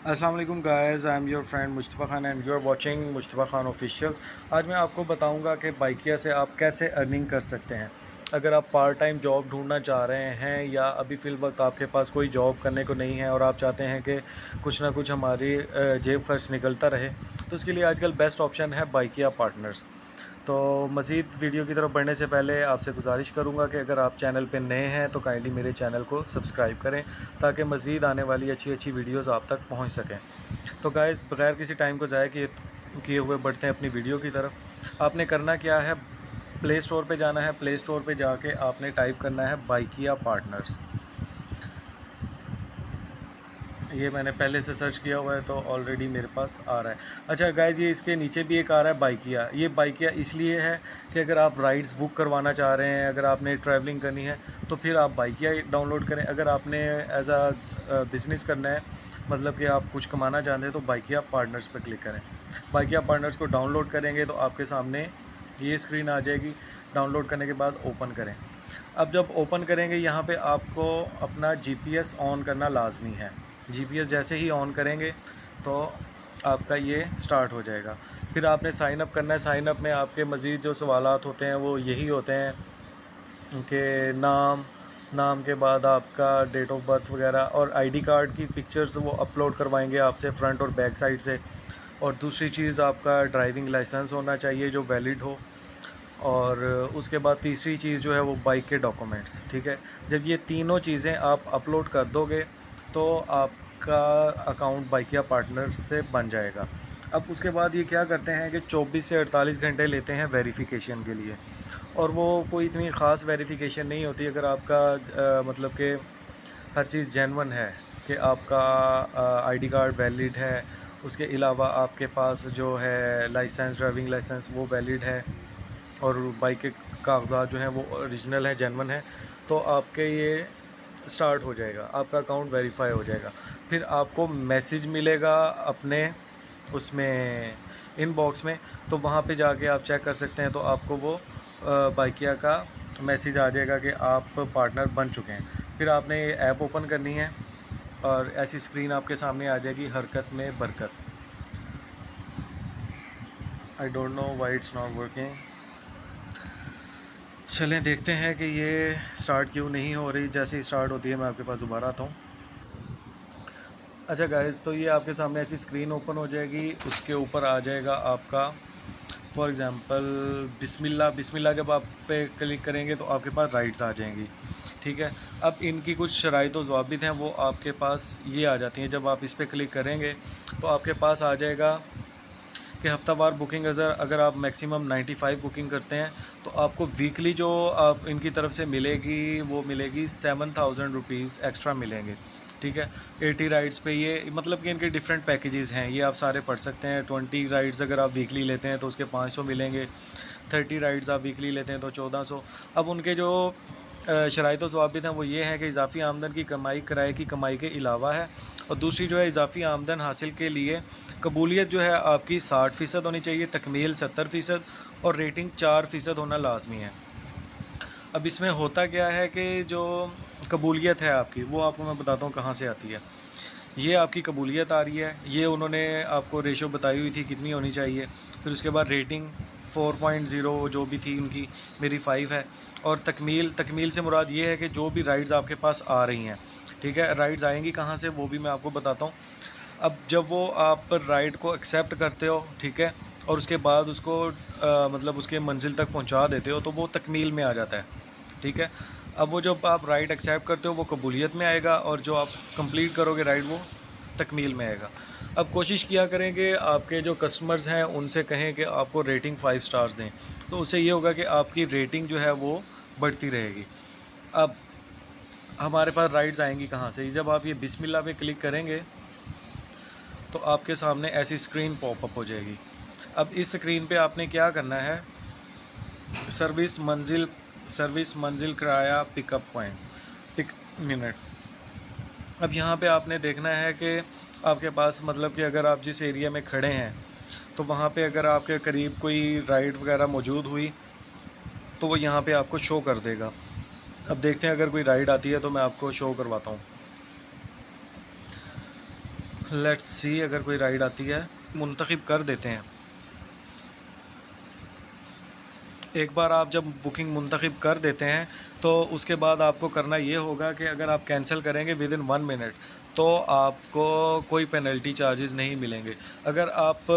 अस्सलाम वालेकुम guys, I am your friend Mustafa Khan and you are watching Mustafa Khan officials. आज मैं आपको बताऊंगा कि बाइकिया से आप कैसे अर्निंग कर सकते हैं। अगर आप पार्ट टाइम जॉब ढूंढना चाह रहे हैं या अभी फ़िल वक्त आपके पास कोई जॉब करने को नहीं है और आप चाहते हैं कि कुछ ना कुछ हमारी जेब खर्च निकलता रहे, तो उसके लिए आजकल बेस्ट ऑप्शन है बाइकिया पार्टनर्स। तो मज़ीद वीडियो की तरफ बढ़ने से पहले आपसे गुजारिश करूंगा कि अगर आप चैनल पे नए हैं तो काइंडली मेरे चैनल को सब्सक्राइब करें ताकि मज़ीद आने वाली अच्छी अच्छी वीडियोस आप तक पहुंच सकें। तो गाइस, बगैर किसी टाइम को ज़ाया किए हुए बढ़ते हैं अपनी वीडियो की तरफ। आपने करना क्या है, प्ले स्टोर पे जाना है। प्ले स्टोर पे जाके आपने टाइप करना है बाइकिया पार्टनर्स। ये मैंने पहले से सर्च किया हुआ है तो ऑलरेडी मेरे पास आ रहा है। अच्छा गाइज़, ये इसके नीचे भी एक आ रहा है बाइकिया। ये बाइकिया इसलिए है कि अगर आप राइड्स बुक करवाना चाह रहे हैं, अगर आपने ट्रैवलिंग करनी है तो फिर आप बाइकिया डाउनलोड करें। अगर आपने एज आ बिज़नेस करना है, मतलब कि आप कुछ कमाना चाहते हैं, तो बाइकिया पार्टनर्स पर क्लिक करें। बाइकिया पार्टनर्स को डाउनलोड करेंगे तो आपके सामने ये स्क्रीन आ जाएगी। डाउनलोड करने के बाद ओपन करें। अब जब ओपन करेंगे, यहाँ पे आपको अपना जीपीएस ऑन करना लाजमी है। जीपीएस जैसे ही ऑन करेंगे तो आपका ये स्टार्ट हो जाएगा। फिर आपने साइन अप करना है। साइन अप में आपके मज़ीद जो सवालात होते हैं वो यही होते हैं कि नाम के बाद आपका डेट ऑफ बर्थ वगैरह और आईडी कार्ड की पिक्चर्स वो अपलोड करवाएंगे आपसे, फ्रंट और बैक साइड से। और दूसरी चीज़, आपका ड्राइविंग लाइसेंस होना चाहिए जो वैलिड हो। और उसके बाद तीसरी चीज़ जो है वो बाइक के डॉक्यूमेंट्स। ठीक है, जब ये तीनों चीज़ें आप अपलोड कर दोगे तो आपका अकाउंट बाइकिया पार्टनर से बन जाएगा। अब उसके बाद ये क्या करते हैं कि 24 से 48 घंटे लेते हैं वेरिफिकेशन के लिए। और वो कोई इतनी ख़ास वेरिफिकेशन नहीं होती अगर आपका मतलब कि हर चीज़ जेन्युइन है, कि आपका आईडी कार्ड वैलिड है, उसके अलावा आपके पास जो है लाइसेंस, ड्राइविंग लाइसेंस वो वैलिड है, और बाइक के कागज़ात जो हैं वो ओरिजिनल है, जेन्युइन है, तो आपके ये स्टार्ट हो जाएगा, आपका अकाउंट वेरीफाई हो जाएगा। फिर आपको मैसेज मिलेगा अपने उसमें इनबॉक्स में, तो वहाँ पे जाके आप चेक कर सकते हैं। तो आपको वो बाइकिया का मैसेज आ जाएगा कि आप पार्टनर बन चुके हैं। फिर आपने ये ऐप ओपन करनी है और ऐसी स्क्रीन आपके सामने आ जाएगी, हरकत में बरकत। I don't know why it's not working. चलें देखते हैं कि ये स्टार्ट क्यों नहीं हो रही। जैसे ही स्टार्ट होती है मैं आपके पास दोबारा आता हूँ। अच्छा गाइस, तो ये आपके सामने ऐसी स्क्रीन ओपन हो जाएगी। उसके ऊपर आ जाएगा आपका फॉर एग्ज़ाम्पल बिस्मिल्लाह। बिस्मिल्लाह जब आप पे क्लिक करेंगे तो आपके पास राइट्स आ जाएंगी। ठीक है, अब इनकी कुछ शराइत व ज़वाबित हैं, वो आपके पास ये आ जाती हैं। जब आप इस पर क्लिक करेंगे तो आपके पास आ जाएगा कि हफ्तावार बुकिंग अगर अगर आप मैक्सिमम 95 बुकिंग करते हैं तो आपको वीकली जो आप इनकी तरफ से मिलेगी वो मिलेगी 7000 रुपीज़ एक्स्ट्रा मिलेंगे। ठीक है, 80 राइड्स पे ये मतलब कि इनके डिफरेंट पैकेजेस हैं, ये आप सारे पढ़ सकते हैं। 20 राइड्स अगर आप वीकली लेते हैं तो उसके 500 मिलेंगे। 30 राइड्स आप वीकली लेते हैं तो 1400। अब उनके जो शराइत व ज़वाबित हैं वो ये हैं कि इजाफ़ी आमदन की कमाई किराए की कमाई के अलावा है। और दूसरी जो है, इजाफ़ी आमदन हासिल के लिए कबूलियत जो है आपकी 60% होनी चाहिए, तकमील 70% और रेटिंग 4% होना लाजमी है। अब इसमें होता क्या है कि जो कबूलियत है आपकी, वो आपको मैं बताता हूँ कहाँ से आती है। ये आपकी कबूलियत आ रही है, ये उन्होंने आपको रेशो बताई हुई थी कितनी होनी चाहिए। फिर उसके बाद रेटिंग 4.0 जो भी थी उनकी, मेरी 5 है। और तकमील, तकमील से मुराद ये है कि जो भी राइड्स आपके पास आ रही हैं, ठीक है, राइड्स आएंगी कहाँ से वो भी मैं आपको बताता हूँ। अब जब वो आप राइड को एक्सेप्ट करते हो, ठीक है, और उसके बाद उसको मतलब उसके मंजिल तक पहुँचा देते हो तो वो तकमील में आ जाता है। ठीक है, अब वो जब आप राइड एक्सेप्ट करते हो वो कबूलियत में आएगा, और जो आप कंप्लीट करोगे राइड वो तकमील में आएगा। अब कोशिश किया करें कि आपके जो कस्टमर्स हैं उनसे कहें कि आपको रेटिंग 5 स्टार्स दें, तो उससे ये होगा कि आपकी रेटिंग जो है वो बढ़ती रहेगी। अब हमारे पास राइड्स आएंगी कहाँ से, जब आप ये बिस्मिल्लाह पे क्लिक करेंगे तो आपके सामने ऐसी स्क्रीन पॉपअप हो जाएगी। अब इस स्क्रीन पे आपने क्या करना है, सर्विस मंजिल किराया पिकअप पॉइंट पिक मिनट। अब यहाँ पे आपने देखना है कि आपके पास मतलब कि अगर आप जिस एरिया में खड़े हैं तो वहाँ पे अगर आपके करीब कोई राइड वगैरह मौजूद हुई तो वो यहाँ पे आपको शो कर देगा। अब देखते हैं अगर कोई राइड आती है तो मैं आपको शो करवाता हूँ। लेट्स सी अगर कोई राइड आती है मुंतखब कर देते हैं। एक बार आप जब बुकिंग मुंतखब कर देते हैं तो उसके बाद आपको करना ये होगा कि अगर आप कैंसिल करेंगे विद इन 1 मिनट तो आपको कोई पेनल्टी चार्जेस नहीं मिलेंगे। अगर आप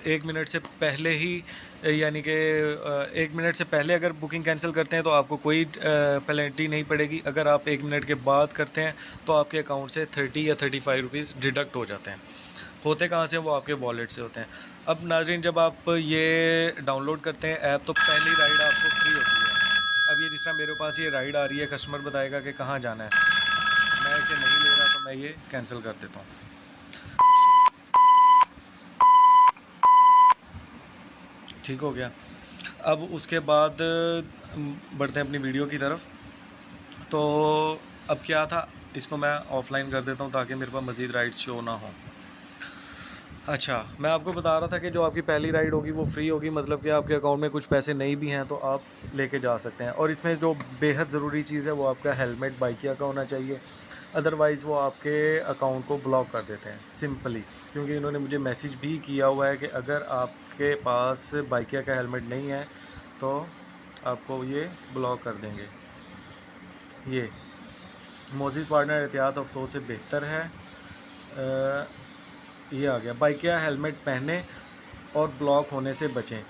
1 मिनट से पहले ही यानी कि 1 मिनट से पहले अगर बुकिंग कैंसिल करते हैं तो आपको कोई पेनल्टी नहीं पड़ेगी। अगर आप 1 मिनट के बाद करते हैं तो आपके अकाउंट से 30 या 35 रुपीज़ डिडक्ट हो जाते हैं। होते कहाँ से, वो आपके वॉलेट से होते हैं। अब नाज़रीन, जब आप ये डाउनलोड करते हैं ऐप तो पहली राइड आपको फ्री होती है। अब ये जिस तरह मेरे पास ये राइड आ रही है, कस्टमर बताएगा कि कहाँ जाना है, मैं इसे नहीं ले रहा तो मैं ये कैंसिल कर देता हूँ। ठीक हो गया। अब उसके बाद बढ़ते हैं अपनी वीडियो की तरफ। तो अब क्या था, इसको मैं ऑफ़लाइन कर देता हूँ ताकि मेरे पास मज़ीद राइड्स शो ना हो। अच्छा, मैं आपको बता रहा था कि जो आपकी पहली राइड होगी वो फ्री होगी, मतलब कि आपके अकाउंट में कुछ पैसे नहीं भी हैं तो आप लेके जा सकते हैं। और इसमें जो बेहद ज़रूरी चीज़ है वो आपका हेलमेट बाइकिया का होना चाहिए, अदरवाइज़ वो आपके अकाउंट को ब्लॉक कर देते हैं सिंपली। क्योंकि इन्होंने मुझे मैसेज भी किया हुआ है कि अगर आपके पास बाइकिया का हेलमेट नहीं है तो आपको ये ब्लॉक कर देंगे। ये मौजूद पार्टनर एहतियात अफसोस से बेहतर है। ये आ गया, बाइकिया हेलमेट पहने और ब्लॉक होने से बचें।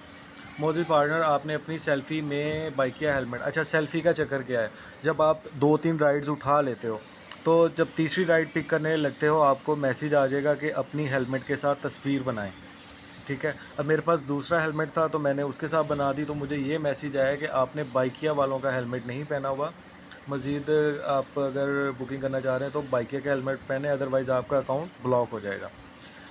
मौजूद पार्टनर, आपने अपनी सेल्फ़ी में बाइकिया हेलमेट, अच्छा सेल्फ़ी का चक्कर क्या है, जब आप 2-3 राइड्स उठा लेते हो तो जब तीसरी राइड पिक करने लगते हो आपको मैसेज आ जाएगा कि अपनी हेलमेट के साथ तस्वीर बनाएं। ठीक है, अब मेरे पास दूसरा हेलमेट था तो मैंने उसके साथ बना दी, तो मुझे ये मैसेज आया कि आपने बाइकिया वालों का हेलमेट नहीं पहना हुआ। मज़ीद आप अगर बुकिंग करना चाह रहे हैं तो बाइकिया का हेलमेट पहने, अदरवाइज़ आपका अकाउंट ब्लॉक हो जाएगा।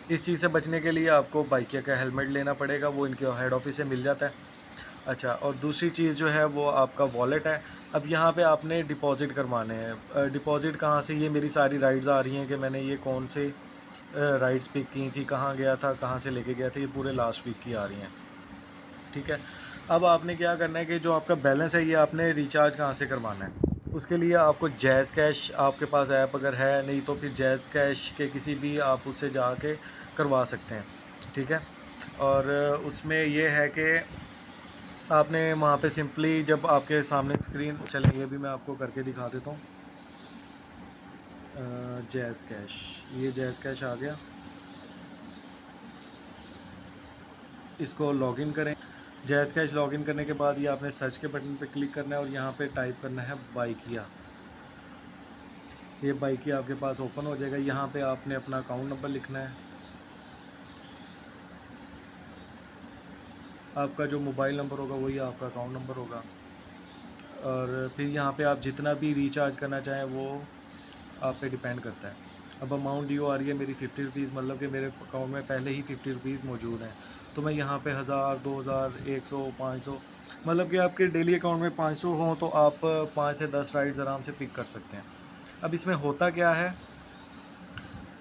इस चीज़ से बचने के लिए आपको बाइकिया का हेलमेट लेना पड़ेगा, वो इनके हेड ऑफिस से मिल जाता है। अच्छा, और दूसरी चीज़ जो है वो आपका वॉलेट है। अब यहाँ पे आपने डिपॉज़िट करवाने हैं। डिपॉज़िट कहाँ से, ये मेरी सारी राइड्स आ रही हैं कि मैंने ये कौन से राइड्स पिक की थी, कहाँ गया था, कहाँ से लेके गया था, ये पूरे लास्ट वीक की आ रही हैं। ठीक है, अब आपने क्या करना है कि जो आपका बैलेंस है ये आपने रिचार्ज कहाँ से करवाना है। उसके लिए आपको जैज़ कैश, आपके पास ऐप अगर है, नहीं तो फिर जैज़ कैश के किसी भी आप उससे जाके करवा सकते हैं। ठीक है, और उसमें ये है कि आपने वहाँ पे सिंपली जब आपके सामने स्क्रीन चलें, ये भी मैं आपको करके दिखा देता हूँ। जैज़ कैश, ये जैज़ कैश आ गया, इसको लॉगिन करें। जैज़ कैश लॉगिन करने के बाद ये आपने सर्च के बटन पे क्लिक करना है और यहाँ पे टाइप करना है बाइकिया। ये बाइकिया आपके पास ओपन हो जाएगा। यहाँ पे आपने अपना अकाउंट नंबर लिखना है, आपका जो मोबाइल नंबर होगा वही आपका अकाउंट नंबर होगा, और फिर यहाँ पे आप जितना भी रिचार्ज करना चाहें वो आप पे डिपेंड करता है। अब अमाउंट ड्यू आ रही है मेरी 50 रुपीज़, मतलब कि मेरे अकाउंट में पहले ही 50 रुपीज़ मौजूद हैं, तो मैं यहाँ पे 1000, 2000, 100, 500, मतलब कि आपके डेली अकाउंट में 500 हों तो आप 5 से 10 राइड्स आराम से पिक कर सकते हैं। अब इसमें होता क्या है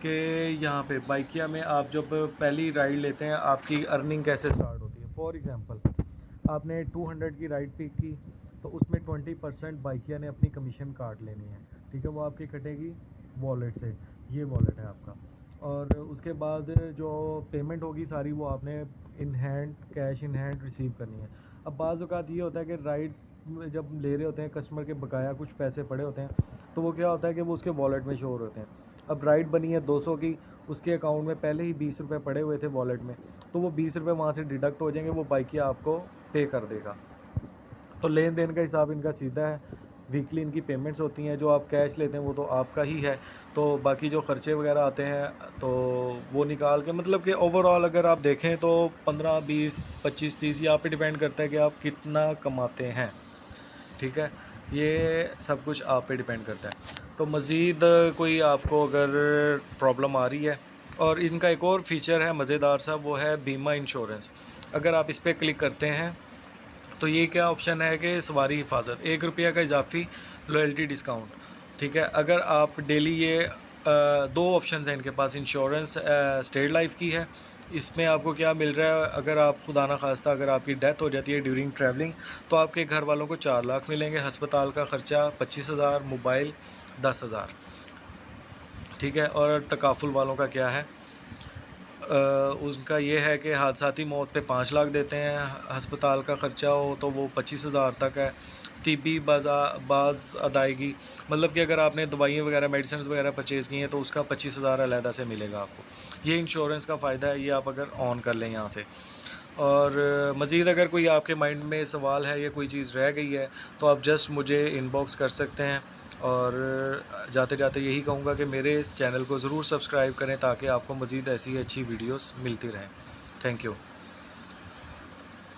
कि यहाँ पे बाइकिया में आप जब पहली राइड लेते हैं आपकी अर्निंग कैसे स्टार्ट होती है। फॉर एग्ज़ाम्पल आपने 200 की राइड पिक की तो उसमें 20% बाइकिया ने अपनी कमीशन काट लेनी है। ठीक है, वो आपकी कटेगी वॉलेट से, ये वॉलेट है आपका, और उसके बाद जो पेमेंट होगी सारी वो आपने in hand, cash in hand receive करनी है। अब बाज़ औक़ात ये होता है कि राइड्स जब ले रहे होते हैं कस्टमर के बकाया कुछ पैसे पड़े होते हैं तो वो क्या होता है कि वो उसके वॉलेट में शो होते हैं। अब राइड बनी है 200 की, उसके अकाउंट में पहले ही 20 रुपये पड़े हुए थे वॉलेट में, तो वो 20 रुपये वहाँ से डिडक्ट हो जाएंगे, वो बाइकिया आपको पे कर देगा। तो लेन देन का हिसाब इनका सीधा है, वीकली इनकी पेमेंट्स होती हैं। जो आप कैश लेते हैं वो तो आपका ही है, तो बाकी जो ख़र्चे वगैरह आते हैं तो वो निकाल के, मतलब कि ओवरऑल अगर आप देखें तो 15, 20, 25, 30 ये आप पे डिपेंड करता है कि आप कितना कमाते हैं। ठीक है, ये सब कुछ आप पे डिपेंड करता है। तो मज़ीद कोई आपको अगर प्रॉब्लम आ रही है, और इनका एक और फीचर है मज़ेदार सा, वो है बीमा इंश्योरेंस। अगर आप इस पर क्लिक करते हैं तो ये क्या ऑप्शन है कि सवारी हिफाजत, 1 रुपया का इजाफी लॉयल्टी डिस्काउंट। ठीक है, अगर आप डेली ये दो ऑप्शन हैं इनके पास, इंश्योरेंस स्टेट लाइफ की है, इसमें आपको क्या मिल रहा है, अगर आप खुदा ना खास्ता अगर आपकी डेथ हो जाती है ड्यूरिंग ट्रैवलिंग तो आपके घर वालों को 4 लाख मिलेंगे, अस्पताल का ख़र्चा 25,000, मोबाइल 10,000। ठीक है। और तकाफुल वालों का क्या है, उनका ये है कि हादसाती मौत पे 5 लाख देते हैं, हस्पताल का ख़र्चा हो तो वो 25,000 तक है, तिब्बी बाज़ अदायगी, मतलब कि अगर आपने दवाइयाँ वगैरह मेडिसिन वगैरह परचेज़ की हैं तो उसका 25,000 अलहदा से मिलेगा आपको। ये इंश्योरेंस का फ़ायदा है, ये आप अगर ऑन कर लें यहाँ से। और मज़ीद अगर कोई आपके माइंड में सवाल है या कोई चीज़ रह गई है तो आप जस्ट मुझे इनबॉक्स कर सकते हैं। और जाते जाते यही कहूँगा कि मेरे इस चैनल को ज़रूर सब्सक्राइब करें ताकि आपको मज़ीद ऐसी अच्छी वीडियोस मिलती रहें। Thank you.